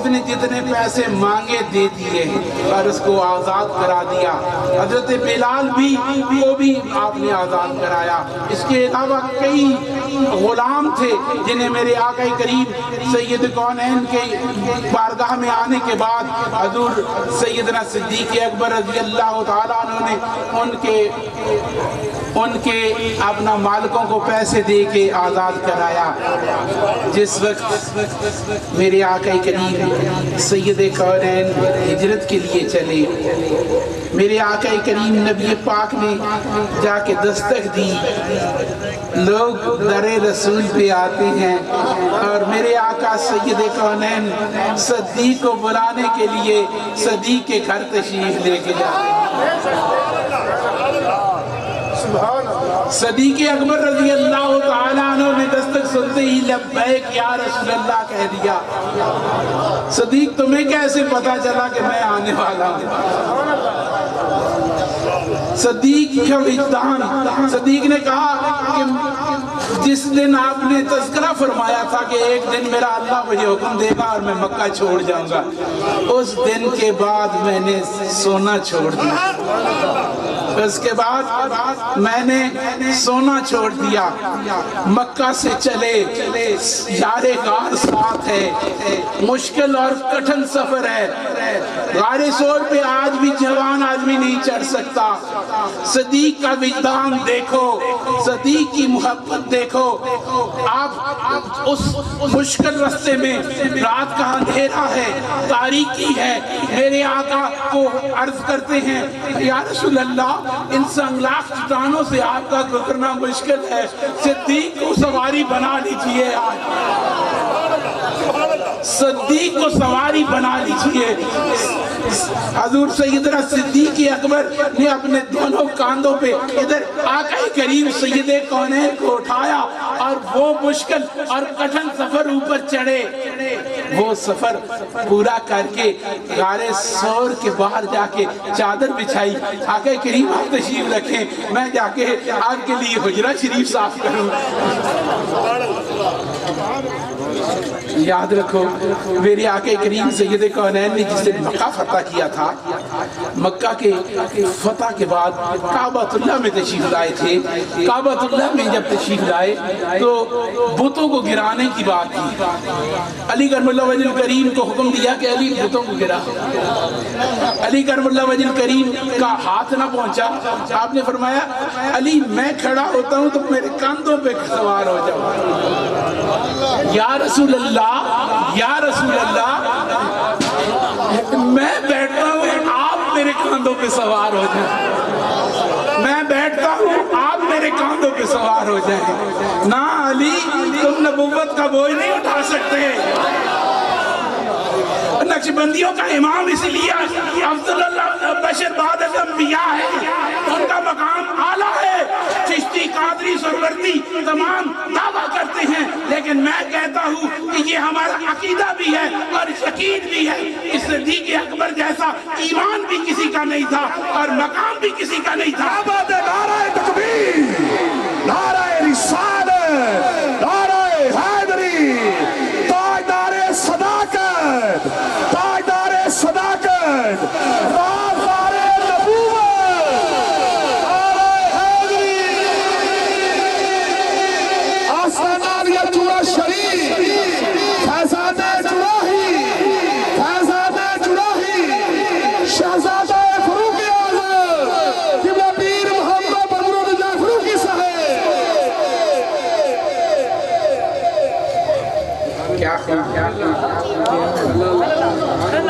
اس نے جتنے پیسے مانگے دے دیے اور اس کو آزاد کرا دیا۔ حضرت بلال بھی وہ بھی آپ نے آزاد کرایا۔ اس کے علاوہ کئی غلام تھے جنہیں میرے آقا کریم سید کونین کے بارگاہ میں آنے کے بعد حضور سیدنا صدیق اکبر رضی اللہ تعالیٰ عنہ نے ان کے اپنا مالکوں کو پیسے دے کے آزاد کرایا۔ جس وقت میرے آقا کریم سید کونین ہجرت کے لیے چلے، میرے آقا کریم نبی پاک نے جا کے دستک دی، لوگ در رسول پہ آتے ہیں اور میرے آقا سید کونین صدیق کو بلانے کے لیے صدیق کے گھر تشریف لے کے جاتے ہیں۔ صدیق اکبر رضی اللہ تعالیٰ عنہ نے دستک سنتے ہی لبیک یا رسول اللہ کہہ دیا۔ صدیق تمہیں کیسے پتا چلا کہ میں آنے والا ہوں؟ صدیق کا وجدان، صدیق نے کہا کہ جس دن آپ نے تذکرہ فرمایا تھا کہ ایک دن میرا اللہ مجھے حکم دے گا اور میں مکہ چھوڑ جاؤں گا، اس دن کے بعد میں نے سونا چھوڑ دیا۔ اس کے بعد میں نے سونا چھوڑ دیا، مکہ سے چلے، یار غار ساتھ ہے، مشکل اور کٹھن سفر ہے، غار سور پہ آج بھی جوان آدمی نہیں چڑھ سکتا۔ صدیق کا وجدان دیکھو، صدیق کی محبت دیکھو۔ آپ اس مشکل رستے میں، رات کا اندھیرا ہے، تاریکی ہے، میرے آقا کو عرض کرتے ہیں یا رسول اللہ ان سنگلاخ چٹانوں سے آپ کا گزرنا مشکل ہے، صدیق کو سواری بنا لیجئے، صدیق کو سواری بنا لیجئے۔ حضور سیدنا صدیق اکبر نے اپنے دونوں کاندھوں پہ ادھر آقا کریم سید کونین کو اٹھایا اور وہ مشکل اور کٹھن سفر اوپر چڑھے۔ وہ سفر پورا کر کے غار سور کے باہر جا کے چادر بچھائی، آقا کریم آپ تشریف رکھیں، میں جا کے آپ کے لیے حجرہ شریف صاف کروں۔ یاد رکھو میرے آقا کریم سید کونین نے جس دن مکہ فتح کیا تھا، مکہ کے فتح کے بعد کعبۃ اللہ میں تشریف لائے تھے۔ کعبۃ اللہ میں جب تشریف لائے تو بتوں کو گرانے کی بات کی۔ علی کرم اللہ وجہ الکریم کو حکم دیا کہ علی بتوں کو گرا۔ علی کرم اللہ وجہ الکریم کا ہاتھ نہ پہنچا، آپ نے فرمایا علی میں کھڑا ہوتا ہوں تو میرے کاندھوں پہ سوار ہو جاؤ۔ یا رسول اللہ، یا رسول اللہ، میں بیٹھتا ہوں آپ میرے کاندھوں پہ سوار ہو جائیں، میں بیٹھتا ہوں آپ میرے کاندھوں پہ سوار ہو جائیں۔ نا علی تم نبوت کا بوجھ نہیں اٹھا سکتے۔ نقشبندیوں کا امام اس لیے افضل اللہ بشر بعد الانبیاء ہے، ان کا مقام اعلیٰ ہے۔ چشتی قادری سروردی تمام دعویٰ کرتے ہیں، لیکن میں کہتا ہوں کہ یہ ہمارا عقیدہ بھی ہے اور یقین بھی ہے۔ اس صدیق اکبر جیسا ایمان بھی کسی کا نہیں تھا اور مقام بھی کسی کا نہیں تھا۔ نعرہ تکبیر، نعرہ رسالت، نعرہ حیدری، تاجدار صداقت، تاجدار صداقت، رازدار نبوت، نعرہ حیدری، آستانیہ چورا شریف، فیضان جراحی، فیضان جراحی، شہزادہ فروغ اعظم، قبلہ پیر محمد بدر رضا فروغی صاحب۔ کیا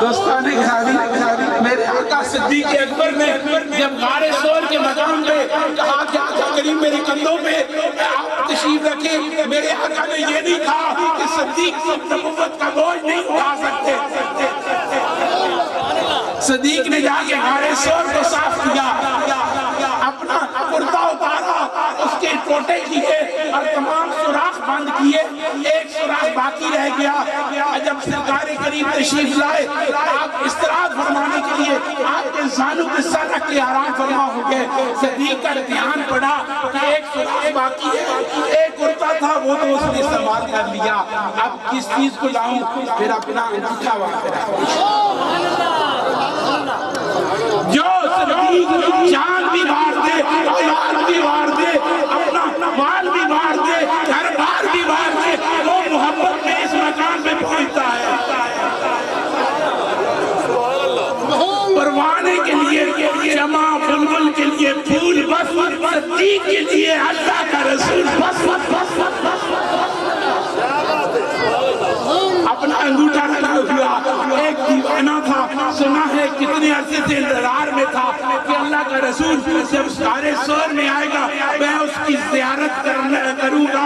دوستان گرامی، میرے آقا صدیق اکبر نے جب غار سور کے مقام پہ کہا کہ آقا کریم میرے کندھوں پہ آپ تشریف رکھیں، میرے آقا نے یہ نہیں کہا کہ صدیق نبوت کا بوجھ نہیں اٹھا سکتے۔ صدیق نے جا کے غار سور کو صاف کیا، اپنا کرتا اتارا، اس کے ٹوٹے کیے اور تمام سوراخ بند کیے، ایک سوراخ باقی رہ گیا۔ جب سرکار کریم تشریف لائے، آپ استراحت فرمانے کے لیے آپ کے زانوں کے سر رکھ کے آرام فرما ہو گئے۔ صدیق کا دھیان پڑا کہ ایک سوراخ باقی ہے، ایک کرتا تھا وہ تو اس نے استعمال کر لیا، اب کس چیز کو لاؤں؟ پھر اپنا انگوٹھا وہاں پہ رکھ دیا۔ جو صدیق جان بھی مار دے، اولاد بھی مار دے، اپنا مال بھی مار دے، گھر بار بھی مار دے، وہ محبت میں اس مقام پہ پہنچتا ہے۔ پروانے کے لیے شمع، بلبل کے لیے پھول بس، صدیق کے لیے اللہ کا رسول بس بس بس بس بس۔ اپنا انگوٹھا رکھا ہوا ایک دیوانہ تھا، سنا ہے کتنے عرصے سے انتظار میں تھا کہ اللہ کا رسول جب سارے سور میں آئے گا میں اس کی زیارت کروں گا،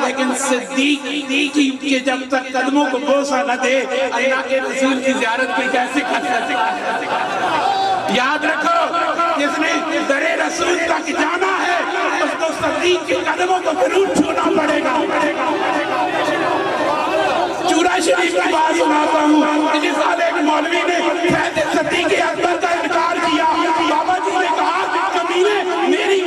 لیکن صدیق کے جب تک قدموں کو بوسہ نہ دے اللہ کے رسول کی زیارت کوئی کیسے کر سکتے۔ یاد رکھو جس نے در رسول تک جانا ہے اس کو صدیق کے قدموں کو ضرور چھونا پڑے گا۔ چورا شریف کی بات سناتا ہوں، اسی سال ایک مولوی نے فیض صدیق اکبر کا انکار کیا۔ بابا جی نے کہا کمینے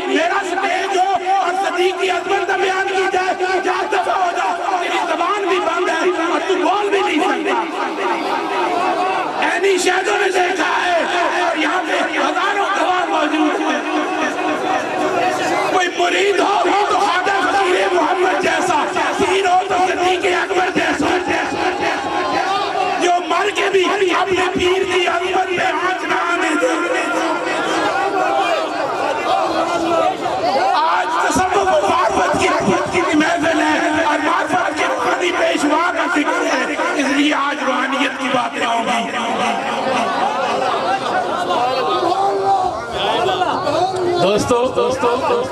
میرا سٹیج ہو اور صدیق اکبر کا بیان کی جائے، جا دفع ہو جا، تیری زبان بھی بند ہے اور تو بول بھی نہیں سکتا۔ اینی شہدوں نے دیکھا ہے اور یہاں پہ ہزاروں گواہ موجود ہیں۔ کوئی مرید ہو تو خواجہ فقیر محمد جیسا، پیر ہو تو صدیق اکبر جیسا، جو مر کے بھی اپنے پیر کی عظمت پہ آنچ نہ آنے دے۔ آج تصوف و معرفت کی محفل ہے اور معرفت کے روحانی پیشوا کا ذکر ہے، اس لیے آج روحانیت کی باتیں ہوں گی۔ دوستو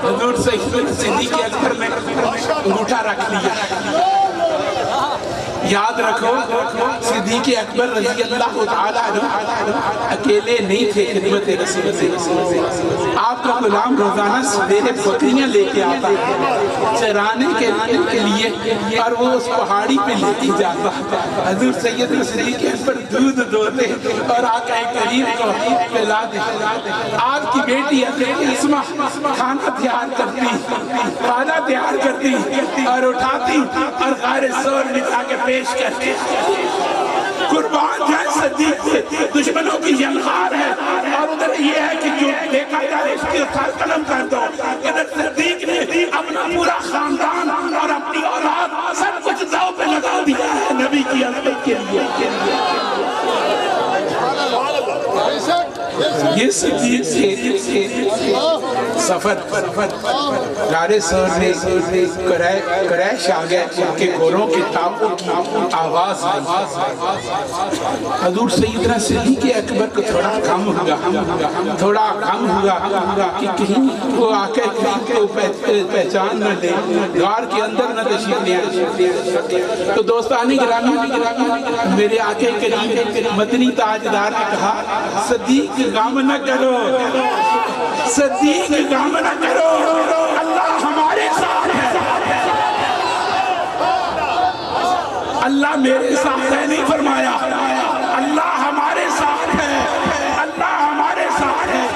حضور صدیق اکبر نے انگوٹھا رکھ لیا۔ یاد رکھو صدیق اکبر رضی اللہ تعالیٰ عنہ اکیلے نہیں تھے خدمت رسول سے۔ آپ کا غلام روزانہ سویرے بکریاں لے کے آتا چرانے کے لیے اور وہ اس پہاڑی پہ لے کے جاتا۔ حضور سید صدیق اکبر دودھ دوتے اور آقا کریم کو پلاتے۔ آپ کی بیٹی اسمہ کھانا تیار کرتی، کھانا تیار کرتی اور اٹھاتی اور غار سور میں جا کے پیش کرتی۔ قربان جائے صدیق دشمنوں کی یلغار ہے اور ادھر یہ ہے کہ جو دیکھا جائے اس کے ساتھ قلم کر دو۔ ادھر صدیق نے اپنا پورا خاندان اور اپنی اولاد سب کچھ داؤ پہ لگا دیا ہے نبی کی عظمت کے لیے۔ یہ صدیق کے سفر غار سور میں قریش آ گئے، ان کے گھوڑوں کے ٹاپوں کی آواز آئی۔ حضور سیدنا صدیق اکبر کو تھوڑا غم ہوا کہ کہیں وہ آقا کریم کو پہچان نہ لے، غار کے اندر نہ تشریف لے آئے۔ تو دوستانی گرامی میرے آقا کریم مدنی تاجدار نے کہا صدیق غم نہ کرو، صدیق غم نہ کرو، اللہ ہمارے ساتھ ہے۔ اللہ میرے ساتھ ہے نہیں فرمایا، اللہ ہمارے ساتھ ہے، اللہ ہمارے ساتھ ہے۔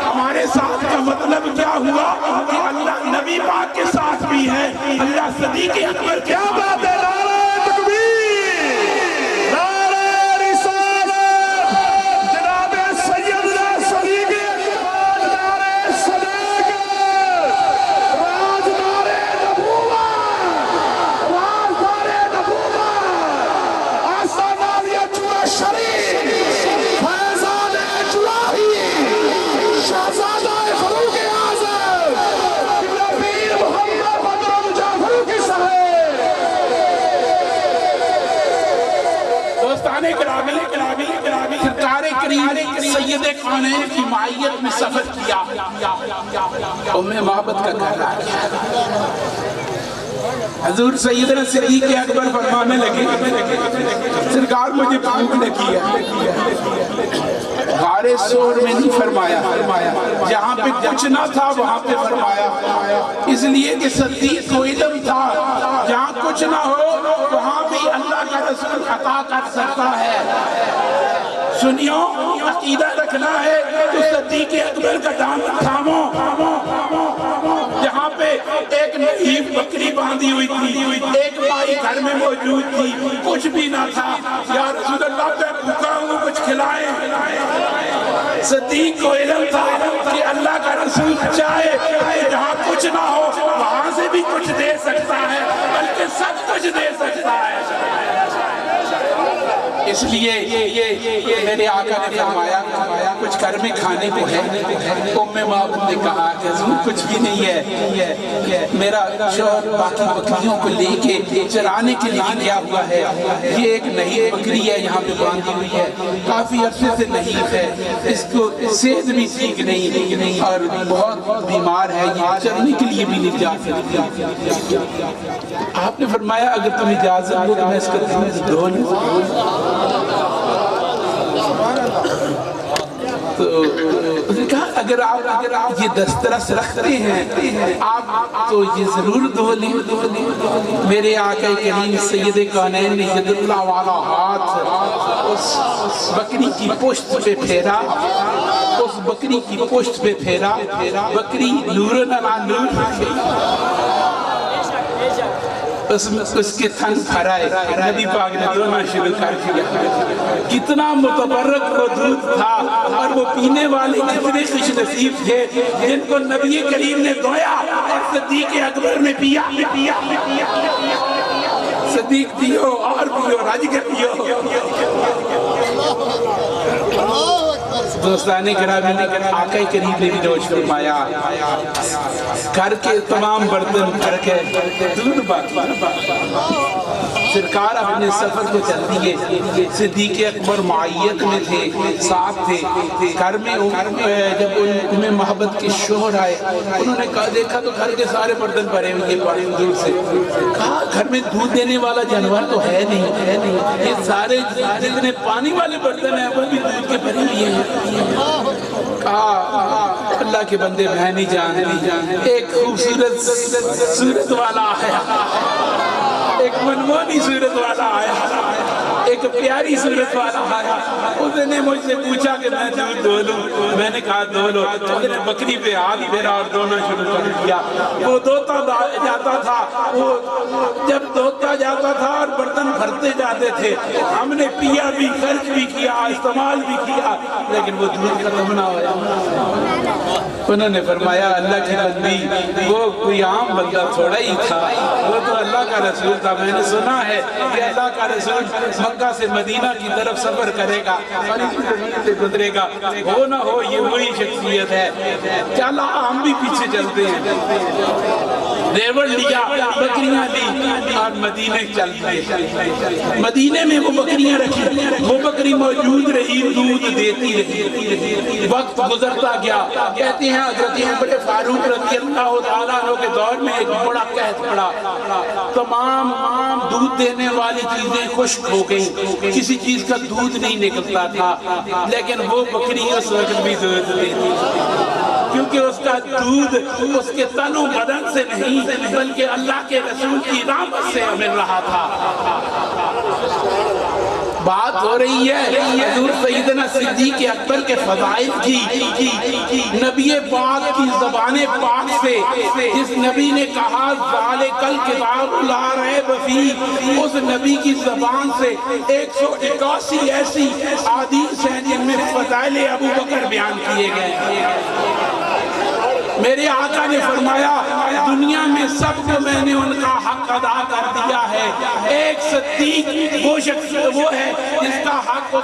ہمارے ساتھ کا مطلب کیا ہوا کہ اللہ نبی پاک کے ساتھ بھی ہے، اللہ صدیق اکبر کیا بات ہے۔ سید کونین کی معیت میں سفر کیا، ام محبت کا گھر آ گیا۔ حضور سیدنا صدیق اکبر فرمانے لگے سرکار مجھے بھوک لگی ہے۔ غار سور میں نہیں فرمایا، جہاں پہ کچھ نہ تھا وہاں پہ فرمایا، اس لیے کہ صدیق کو علم تھا جہاں کچھ نہ ہو وہاں بھی اللہ کا رسول عطا کر سکتا ہے۔ سنیو عقیدہ رکھنا ہے تو صدیق اکبر کا دامن تھامو، جہاں پہ ایک نحیف بکری باندھی ہوئی تھی، ایک مائی گھر میں موجود تھی، کچھ بھی نہ تھا۔ یا رسول اللہ میں بھوکا ہوں، کچھ کھلائیں۔ صدیق کو علم تھا کہ اللہ کا رسول چاہے کہ جہاں کچھ نہ ہو وہاں سے بھی کچھ دے سکتا ہے، بلکہ سب کچھ دے سکتا ہے۔ اس لیے میرے آقا نے فرمایا کچھ گھر میں کھانے کو ہے؟ ام معبد نے کہا کہ حضور کچھ بھی نہیں ہے، میرا شوہر باقی بکریوں کو لے کے چرانے کے لیے گیا ہوا ہے، یہ ایک نحیف بکری ہے یہاں پہ باندھی ہوئی ہے، کافی عرصے سے نحیف ہے، اس کو صحت بھی ٹھیک نہیں اور بہت بیمار ہے، یہ چرنے کے لیے بھی نہیں جا سکتی۔ آپ نے فرمایا اگر تم اجازت دو تو میں اس کا دودھ دھو لوں۔ تو اس نے کہا اگر آپ یہ دسترس رکھتے ہیں آپ تو یہ ضرور دھو لیں۔ میرے آقا کریم سید کونین نے ید اللہ والا ہاتھ اس بکری کی پشت پہ پھیرا، اس بکری کی پشت پہ پھیرا، بکری نور علی نور، اس کے تھن پھرائے، نبی پاک نے دھونا شروع کر دیا۔ کتنا متبرک وہ دودھ تھا اور وہ پینے والے کتنے خوش نصیب تھے جن کو نبی کریم نے دھویا اور صدیق اکبر نے پیا۔ صدیق پیو اور پیو، راج کے پیو۔ دوستان گرامی، آقا کریم نے بھی نوش فرمایا گھر کے تمام برتن بھر کے دودھ باقی۔ سرکار اپنے سفر کو چل دیے، صدیق اکبر معیت میں تھے، ساتھ تھے۔ گھر میں جب ام محبت کے شوہر آئے انہوں نے کہا دیکھا تو گھر کے سارے برتن بھرے ہوئے بڑے دور سے، کہا گھر میں دودھ دینے والا جانور تو ہے نہیں، یہ سارے جتنے پانی والے برتن ہیں وہ بھی دودھ کے بھرے ہوئے ہیں۔ کہا اللہ کے بندے بہنی جان، ایک خوبصورت صورت والا آیا، ایک منمونی صورت والا آیا، ایک پیاری صورت والا آیا، اس نے مجھ سے پوچھا کہ میں دودھ دھو لوں، میں نے کہا دھو لو۔ اس نے بکری پہ ہاتھ پھیرا اور دھونا شروع کر دیا۔ وہ دھوتا جاتا تھا، وہ جب دھوتا جاتا تھا اور برتن بھرتے جاتے تھے، ہم نے پیا بھی، خرچ بھی کیا، استعمال بھی کیا، لیکن وہ دودھ ختم نہ ہوا۔ انہوں نے فرمایا اللہ کی بندی وہ کوئی عام بندہ تھوڑا ہی تھا، وہ تو اللہ کا رسول تھا۔ میں نے سنا ہے کہ اللہ کا رسول مکہ سے مدینہ کی طرف سفر کرے گا اور اسی سے گزرے گا، ہو نہ ہو یہ وہی شخصیت ہے۔ چلا ہم بھی پیچھے چلتے ہیں، ریوڑ لیا، بکریاں لی اور مدینے چل گئے۔ مدینے میں وہ بکریاں رکھی، وہ بکری موجود رہی، دودھ دیتی رہی۔ وقت گزرتا گیا، کہتے ہیں حضرت عمر فاروق رضی اللہ تعالیٰ عنہ کے دور میں ایک بڑا قحط پڑا، تمام دودھ دینے والی چیزیں خشک ہو گئیں، کسی چیز کا دودھ نہیں نکلتا تھا، لیکن وہ بکری اس وقت بھی دودھ دیتی، کیونکہ اس کا دودھ اس کے تن و بدن سے نہیں بلکہ اللہ کے رسول کی رحمت سے مل رہا تھا۔ بات ہو رہی ہے حضور سیدنا صدیق اکبر کے فضائل کی، نبی پاک کی زبان پاک سے، جس نبی نے کہا ذالک الکتاب لا ریب فیہ، اس نبی کی زبان سے 181 ایسی احادیث ہیں جن میں فضائل ابو بکر بیان کیے گئے۔ میرے آقا نے فرمایا دنیا میں سب کو میں نے ان کا حق ادا کر دیا ہے، ایک صدیق وہ شخص وہ ہے جس کا حق